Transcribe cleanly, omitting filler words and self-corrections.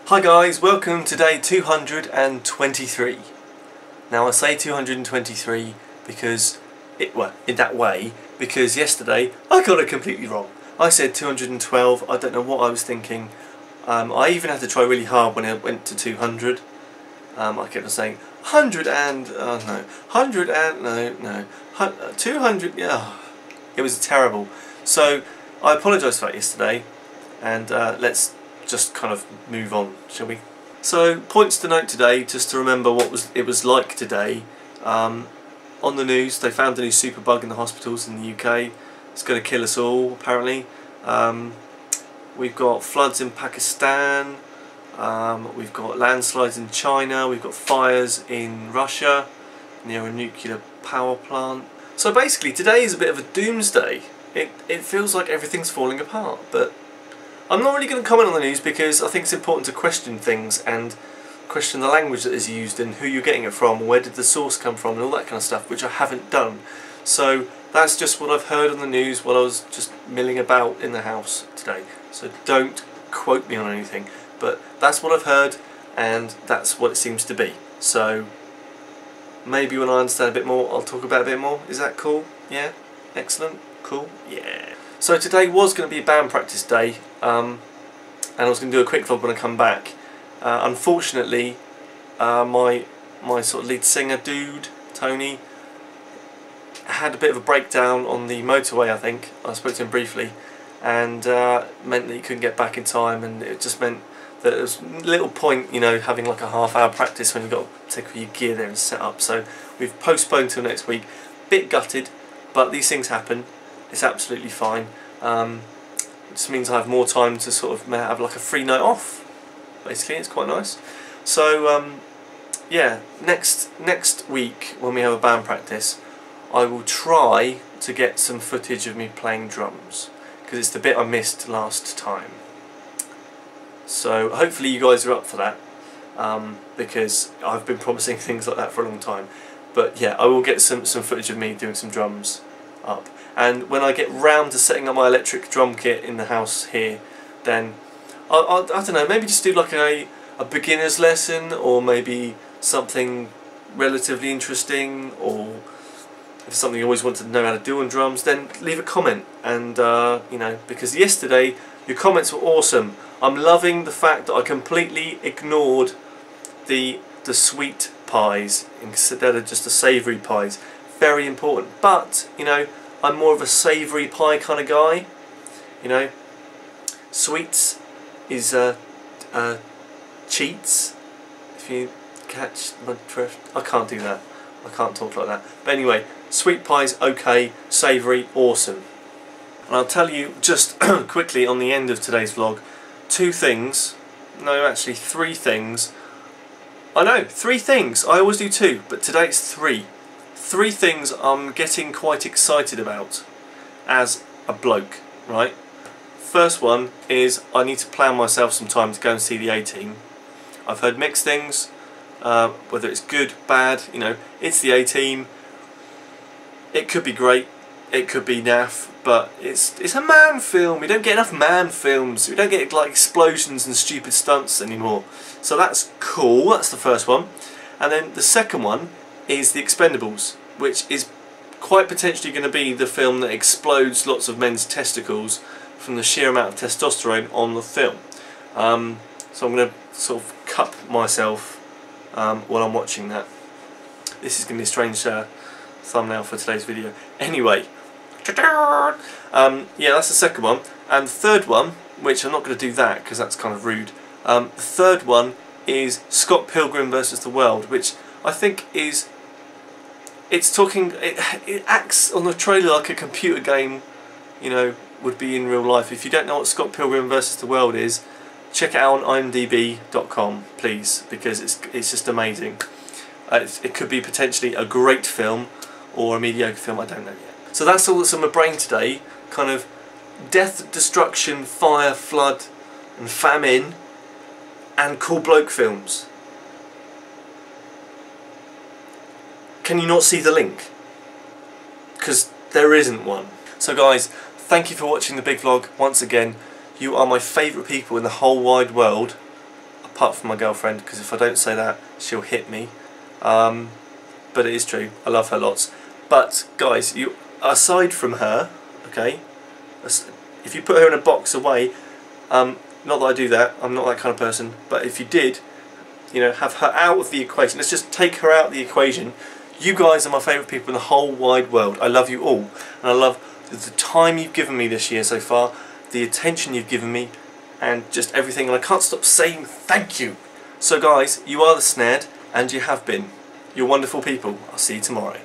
Hi guys, welcome to day 223. Now I say 223 because in that way, because yesterday I got it completely wrong. I said 212, I don't know what I was thinking. I even had to try really hard when I went to 200. I kept on saying 100 and, no, 100 and, no, 200, yeah. It was terrible. So I apologise for that yesterday, and let's just kind of move on, shall we? So points to note today, just to remember what it was like today. On the news, they found a new super bug in the hospitals in the UK. It's going to kill us all, apparently. We've got floods in Pakistan. We've got landslides in China. We've got fires in Russia near a nuclear power plant. So basically, today is a bit of a doomsday. It feels like everything's falling apart, but I'm not really going to comment on the news because I think it's important to question things and question the language that is used and who you're getting it from, where did the source come from, and all that kind of stuff, which I haven't done. So that's just what I've heard on the news while I was just milling about in the house today. So don't quote me on anything, but that's what I've heard and that's what it seems to be. So maybe when I understand a bit more, I'll talk about it a bit more. Is that cool? Yeah? Excellent? Cool? Yeah. So today was going to be a band practice day, and I was going to do a quick vlog when I come back. Unfortunately, my sort of lead singer dude, Tony, had a bit of a breakdown on the motorway, I think. I spoke to him briefly, and meant that he couldn't get back in time, and it just meant that there was a little point, you know, having like a half-hour practice when you've got to take all your gear there and set up. So we've postponed till next week. Bit gutted, but these things happen. It's absolutely fine. It just means I have more time to sort of have like a free night off. Basically, it's quite nice. So yeah, next week when we have a band practice, I will try to get some footage of me playing drums because it's the bit I missed last time. So hopefully you guys are up for that, because I've been promising things like that for a long time. But yeah, I will get some footage of me doing some drums up. And when I get round to setting up my electric drum kit in the house here, then I don't know, maybe just do like a beginner's lesson, or maybe something relatively interesting, or if it's something you always wanted to know how to do on drums, then leave a comment. And you know, because yesterday your comments were awesome. I'm loving the fact that I completely ignored the sweet pies instead of just the savoury pies. Very important. But you know, I'm more of a savoury pie kind of guy. You know, sweets is cheats. If you catch my drift, I can't do that. I can't talk like that. But anyway, sweet pies okay, savoury awesome. And I'll tell you just quickly on the end of today's vlog, three things. I know, 3 things. I always do 2, but today it's 3. 3 things I'm getting quite excited about as a bloke, right? First one is I need to plan myself some time to go and see the A-Team. I've heard mixed things, whether it's good, bad, you know, it's the A-Team. It could be great, it could be naff, but it's a man film. We don't get enough man films. We don't get like explosions and stupid stunts anymore. So that's cool, that's the first one. And then the second one is The Expendables, which is quite potentially going to be the film that explodes lots of men's testicles from the sheer amount of testosterone on the film. So I'm going to sort of cup myself while I'm watching that. This is going to be a strange thumbnail for today's video. Anyway, yeah, that's the second one. And the third one, which I'm not going to do that because that's kind of rude. The third one is Scott Pilgrim versus the World, which I think is, it acts on the trailer like a computer game, you know, would be in real life. If you don't know what Scott Pilgrim versus the World is, check it out on imdb.com, please, because it's just amazing. It could be potentially a great film or a mediocre film, I don't know yet. So that's all that's on my brain today, kind of death, destruction, fire, flood and famine and cool bloke films. Can you not see the link? Because there isn't one. So guys, thank you for watching the big vlog once again. You are my favourite people in the whole wide world. apart from my girlfriend, because if I don't say that, she'll hit me. But it is true, I love her lots. But guys, aside from her, okay, if you put her in a box away, not that I do that, I'm not that kind of person, but if you did, you know, have her out of the equation, let's just take her out of the equation. You guys are my favourite people in the whole wide world. I love you all, and I love the time you've given me this year so far, the attention you've given me, and just everything, and I can't stop saying thank you. So guys, you are the Snared, and you have been. You're wonderful people. I'll see you tomorrow.